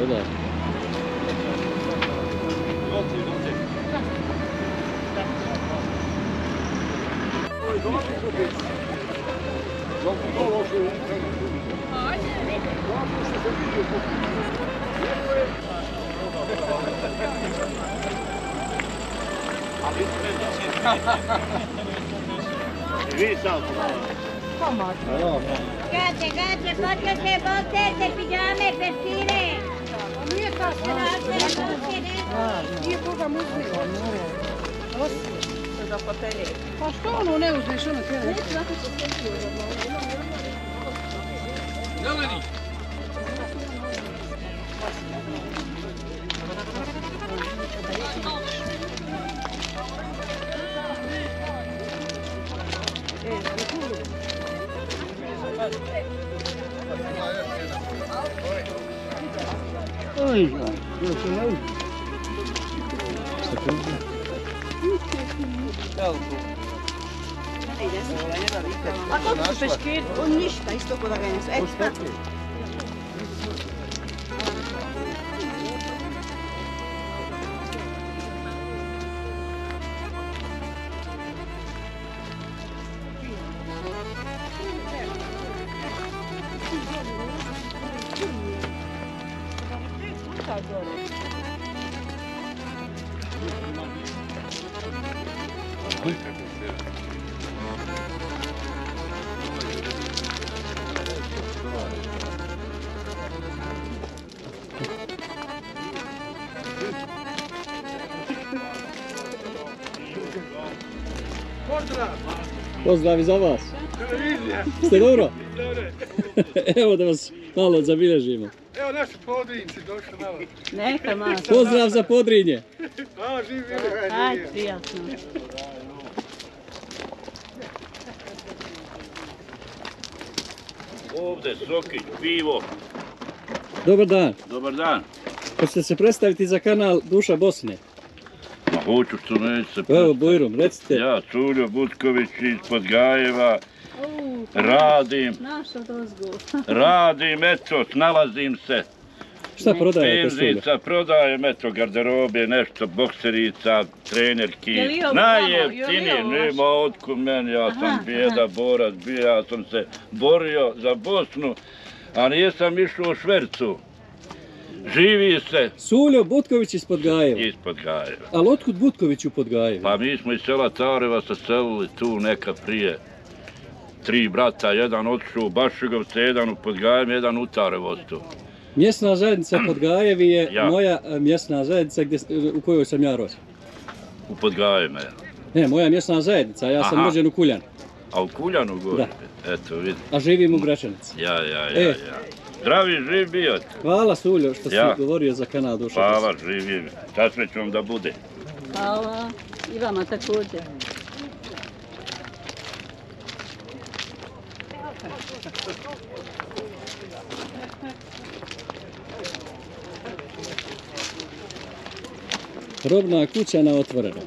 prodaj. Grazie, portate botte, pigiame, vestire. Nije koga muzi. Pa što ono ne uzmeš, ono tjene? Zeleni! Oj, gdje se ne uđe? Šta to uđe? A koliko su peškiri? On ništa, isto kod da ga ne sve. Pozdrav i za vas. Ste dobro? Evo da vas malo zabilježimo. Evo naši podrinci došli na vas. Neka malo. Pozdrav za Podrinje. A, živi. Aj, prijatno. Ovdje Sokić, pivo. Dobar dan. Dobar dan. Hoćete se predstaviti za kanal Duša Bosne? Ma hoću što neću se Evo, Bujrum, recite. Ja, Culjo Butković iz Podgajeva, radim, Naša dozgu. radim, eto, snalazim se. Šta prodajete, Suljo? Penzica, prodajem, eto, garderobe, nešto, bokserica, trenerki. Je li ovo Najjeftinije, vamo? Je li ovo nema otkud meni, ja sam bijeda borac, ja sam se borio za Bosnu, a nisam išao u švercu. Živi se Suljo Butković iz Podgajeva. iz Podgajeva. Ali otkud Butković u Podgajevu? Pa mi smo iz sela Careva se selili tu neka prije. 3 brata, jedan otišao u Bašegovce, jedan u Podgajevu, jedan u Carevostu. Mjesna zajednica Podgajevi je Ja. moja mjesna zajednica u kojoj sam ja rođen. U Podgajevima. Ne, moja mjesna zajednica, ja sam Aha. rođen u Kuljanu, A u Kuljanu gore? Eto, vidi. a živim u Grečanici. Ja. E. Zdravi, živ bio. Hvala Suljo što si Ja. govorio za kanal Duša Bosne. Hvala, živim. Sasreću vam da bude. Hvala. I vama također. Robna kuća na otvorenom.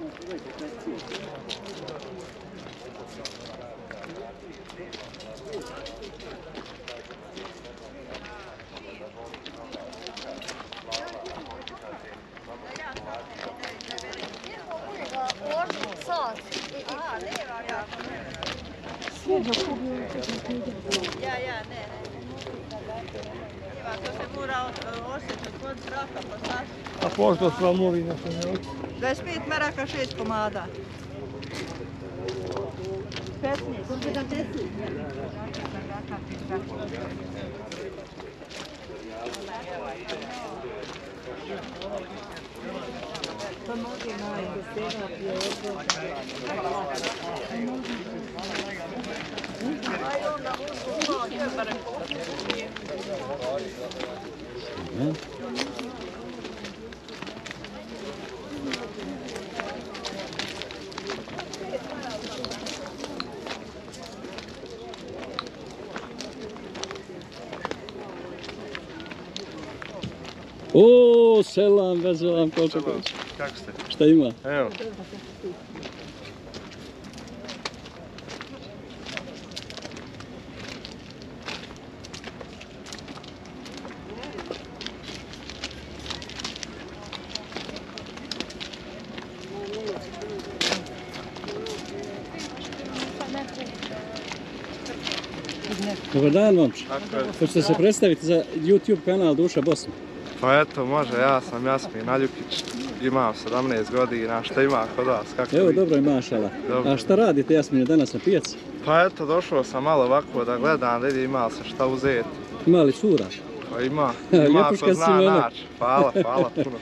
A pošto slamovina se ne oči. 25 maraka, 6 komada. O, selam, vezelam, Kolčaković. Kako ste? Šta ima? Evo. Dobar dan, momče. Tako je. Hoćete se predstaviti za YouTube kanal Duša Bosna? Pa eto, može, ja sam Jasmin Aljukić, imam 17 godina, šta ima kod vas, kako Evo, vi? dobro je, mašala. Dobro. A šta radite, Jasmine, danas na pijaci? Pa eto, došao sam malo ovako da gledam, da vidim ima se šta uzeti. Ima li cura? Pa ima Ljepuška ko si zna mene. naći. Hvala puno.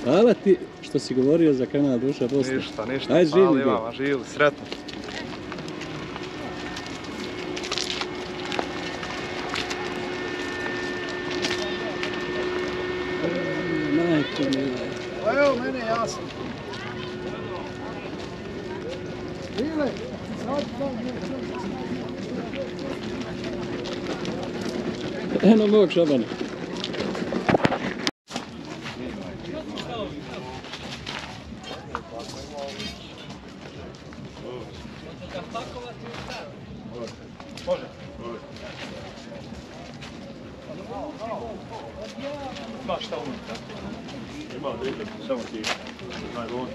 Hvala ti što si govorio za kanal Duša Bosna. Ništa, Ajde, hvala živjeli i vama, živjeli, sretno. Majko mila. Pa evo, meni je jasno. Eno mog Šabana. Ima šta unutra. Ima, samo ti. Najbolj.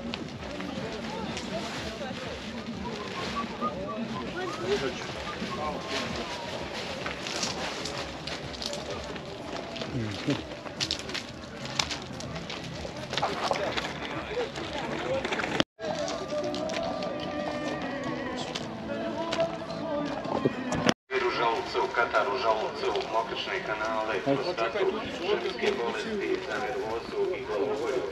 Žalcu, kataru, žalcu, mokračne kanale, prostatu, ženske bolesti, za nervozu i glavobolju.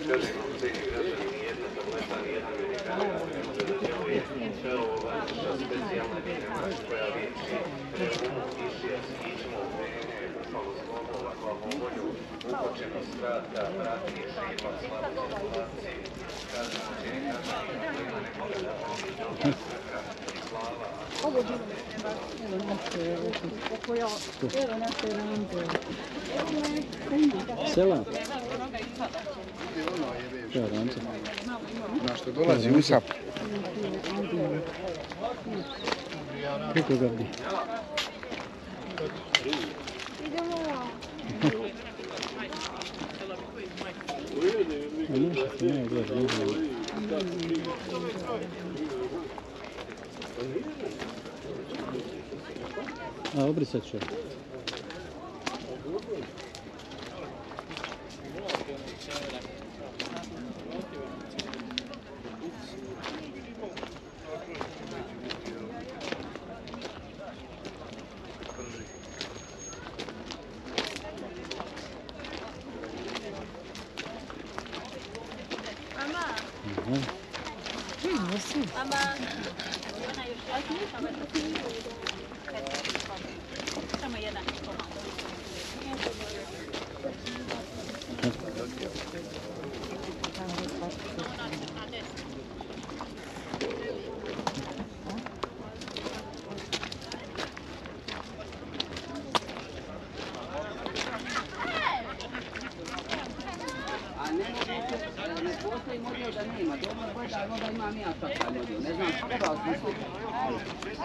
Kažem vam, cijeni građani, nijedna tableta, nijedna medikament ne može da djeluje. Sve ovo vaša specijalna dinamač koja liječi reumu, išijas, kičmu, vene, upalu zglobova, glavobolju, ukočenost vrata, vratnje, žila, slabu cirkulaciju. Kažem vam, cijeni građani, nema ne može da promije dobra krka i glava. Sela. Ja, Ramza. Na što dolazi usap. Kako ga bi? A, obrisat ću. Samo jedan komad. Ne postoji model da nema, dobro gleda, onda imam ja takav model, ne znam što vas misli.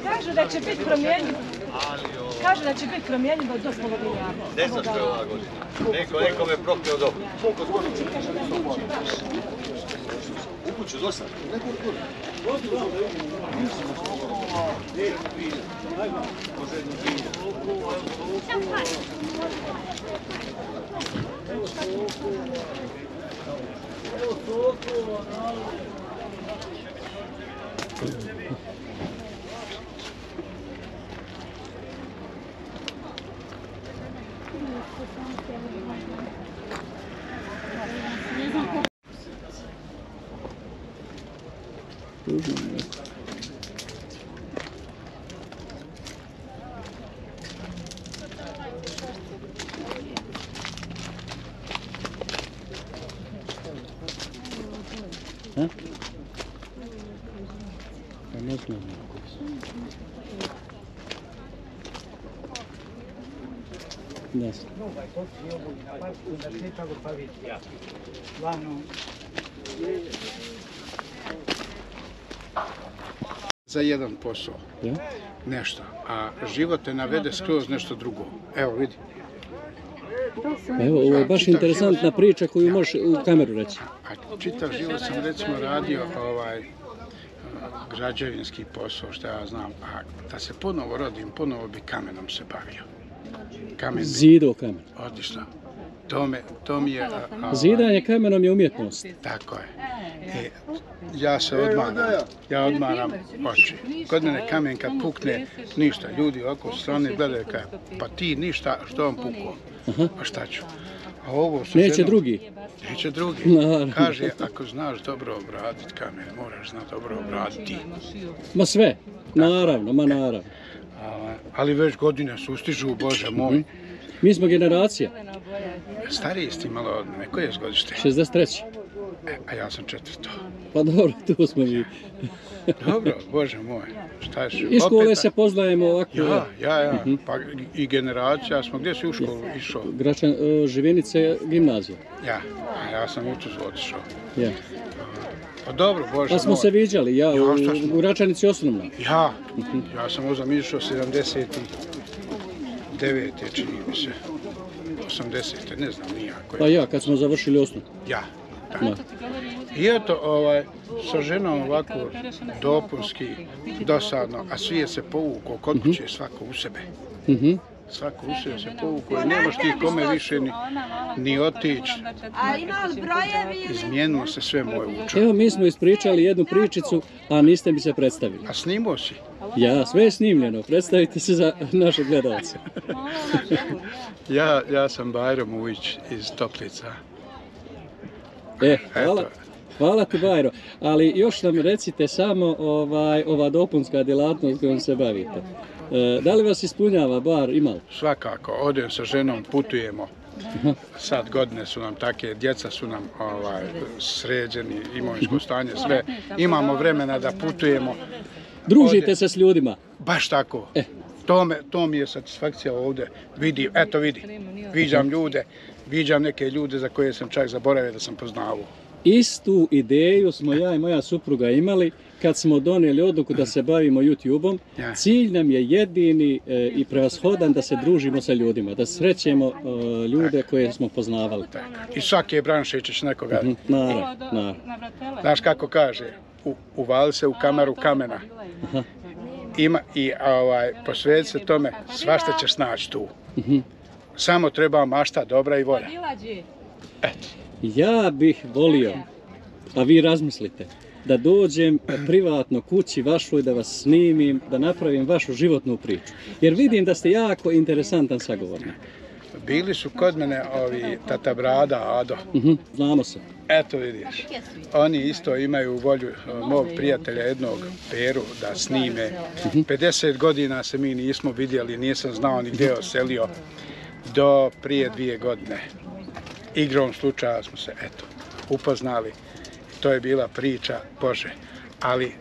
Kaže da će biti promjenjiv. Kaže da će biti promjenjiv od dosta godina. Ne znam što je ova godina. Neko me prokleo dobro. U kuću, dosta. Ha? Ja ne znam. Ne znam. Za jedan posao. Ja? nešto, a život te navede skroz nešto drugo. Evo, vidi. Evo, ovo je baš interesantna priča koju možeš u kameru reći. A čitav život sam recimo radio građevinski posao, što ja znam, a da se ponovo rodim, ponovo bi kamenom se bavio. Zidao kamen. Odlično. To mi je... Zidanje kamenom je umjetnost. Tako je. Ja odmaram oči. Kod mene kamen kad pukne, ništa. Ljudi oko strane gledaju kaj, pa ti ništa, što vam pukao? A šta ću? A ovo neće drugi. Neće drugi. Kaže, ako znaš dobro obraditi kamen, moraš znati dobro obraditi. Ma sve, naravno, ma naravno. Ali već godine sustižu, Bože moj. Mi smo generacija. Stariji ste malo od mene. Koje je godište? 63. A ja sam 4. Pa dobro, tu smo mi. Dobro, Bože moj. Šta još? Iz škole se poznajemo ovako. Ja. Pa i generacija smo. Gdje si u školu išao? Živinice, gimnazija. Ja sam u Tuzlu otišao. Ja. Pa dobro, Bože moj. Pa smo se viđali, ja u Račanici osnovna. Ja sam uzam išao 79. čini mi se. 80. ne znam nijako. Pa ja, kad smo završili osnovu. Ja. I eto, sa ženom ovako dopunski, dosadno, a svijet se povukao, kod kuće svako u sebe. Svako u sebe se povukao i nemaš ti kome više ni otići. Izmijenilo se sve moje učo. Evo, mi smo ispričali jednu pričicu, a niste mi se predstavili. A snimao si? Ja, sve je snimljeno. Predstavite se za naše gledalce. Ja sam Bajro Mujić iz Toplica. Hvala ti, Bajro. Ali još nam recite samo ova dopunska djelatnost kojom se bavite. Da li vas ispunjava bar imalo? Svakako, odem sa ženom, putujemo. Sad godine su nam take, djeca su nam sređeni, imovinsko stanje, sve. Imamo vremena da putujemo. Družite se s ljudima? Baš tako. To mi je satisfakcija ovdje. Viđam ljude, viđam neke ljude za koje sam čak zaboravio da sam poznavao. Istu ideju smo ja i moja supruga imali kad smo donijeli odluku da se bavimo YouTube-om. Cilj nam je jedini i prevashodan da se družimo sa ljudima, da srećemo ljude koje smo poznavali. I svake branše ćeš nekoga. Naravno. Znaš kako kaže, uvali se u kameru kamena. I posveti se tome, svašta ćeš naći tu. Samo treba mašta, dobra i volja. Ja bih volio, a vi razmislite, da dođem privatno kući vašoj, da vas snimim, da napravim vašu životnu priču. Jer vidim da ste jako interesantan sagovornik. Bili su kod mene ovi tata Brada, Ado. Znamo se. Eto vidiš, oni isto imaju volju mog prijatelja jednog Peru da snime. 50 godina se mi nismo vidjeli, nisam znao ni gdje je oselio do prije 2 godine. Igrom slučaja smo se upoznali. To je bila priča, Bože. Ali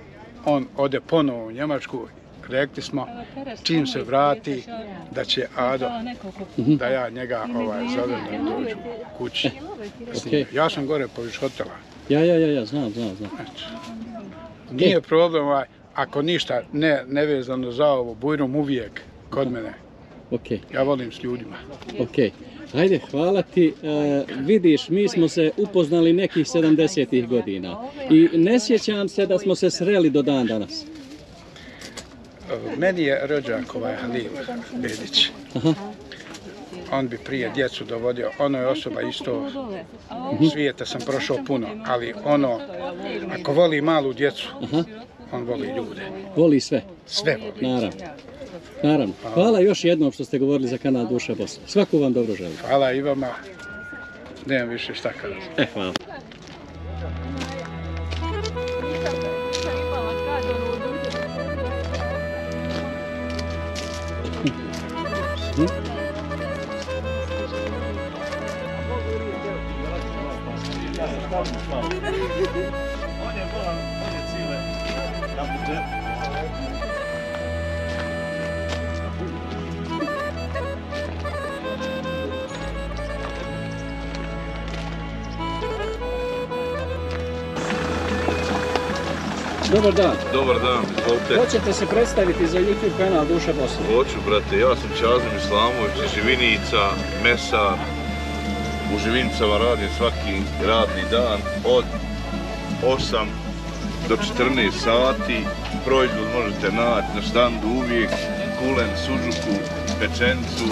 on ode ponovo u Njemačku. Rekli smo, čim se vrati, da će Ado, da ja njega zovem da dođu kući. Ja sam gore poviš hotela. Ja, znam. Nije problem, ako ništa nevezano za ovo, Bujrum uvijek kod mene. Ja volim s ljudima. Ajde, hvala ti. Vidiš, mi smo se upoznali nekih 70-ih godina i ne sjećam se da smo se sreli do dan danas. Meni je rođak Halil Bedić. On bi prije djecu dovodio. Ono je osoba isto, svijeta sam prošao puno, ali ako voli malu djecu, on voli ljude. Voli sve? Sve voli. Naravno. Hvala još jednom što ste govorili za kanal Duša Bosne. Svaku vam dobro želim. Hvala i vama. Nemam više šta kazati. Hvala. On je cile na budžetu. Dobar dan. Dobar dan, izvolite. Hoćete se predstaviti za YouTube kanal Duša Bosne? Hoću, brate, ja sam Čazim Islamović iz Živinica, mesar. U Živinicama radim svaki radni dan od 8 do 14 sati. Proizvod možete naći na štandu uvijek, kulen, suđuku, pečenicu,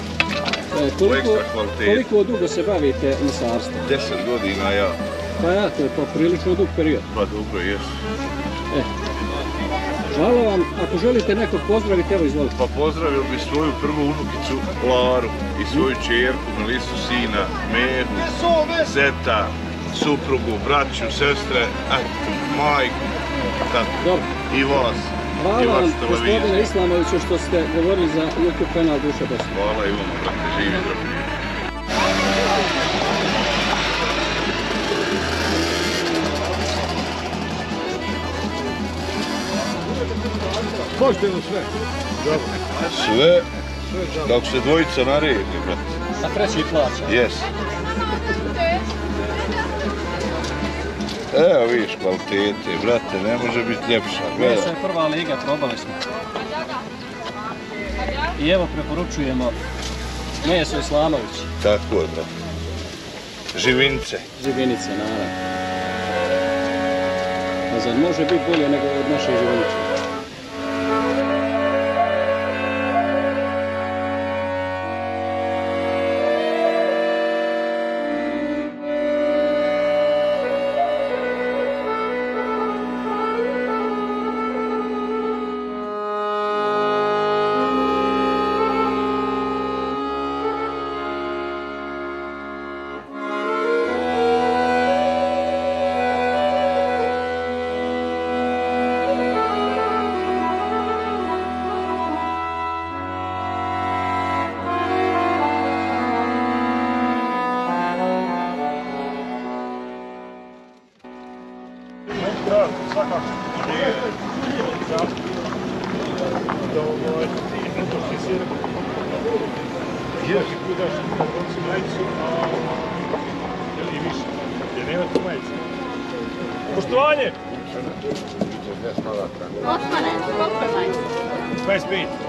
u ekstra kvalitetu. Koliko dugo se bavite mesarstvom? 10 godina ja. Pa ja, to je poprilično dug period. Pa dobro, jesu. Hvala vam, ako želite nekog pozdraviti, evo izvolite. Pa pozdravio bi svoju prvu unukicu Laru i svoju čerku Melisu, sina Mehu, zeta, suprugu, braću, sestre, majku, tako, i vas. Hvala vam, gospodine Islamoviću, što ste govorili za YouTube kanal Duša Bosne. Hvala i vama, brate, živi zdravi. Pošteno sve. Sve, dok se dvojica naredi, brate. A treći plaća? Jes. Evo vidiš kvalitete, brate, ne može biti ljepša. Meso je prva liga, probali smo. I evo preporučujemo meso Islamović. Tako je, brate. Živinice. Živinice, naravno. A zar može biti bolje nego od naše živinice? Poštovanje! Osmane, koliko je majica? 25.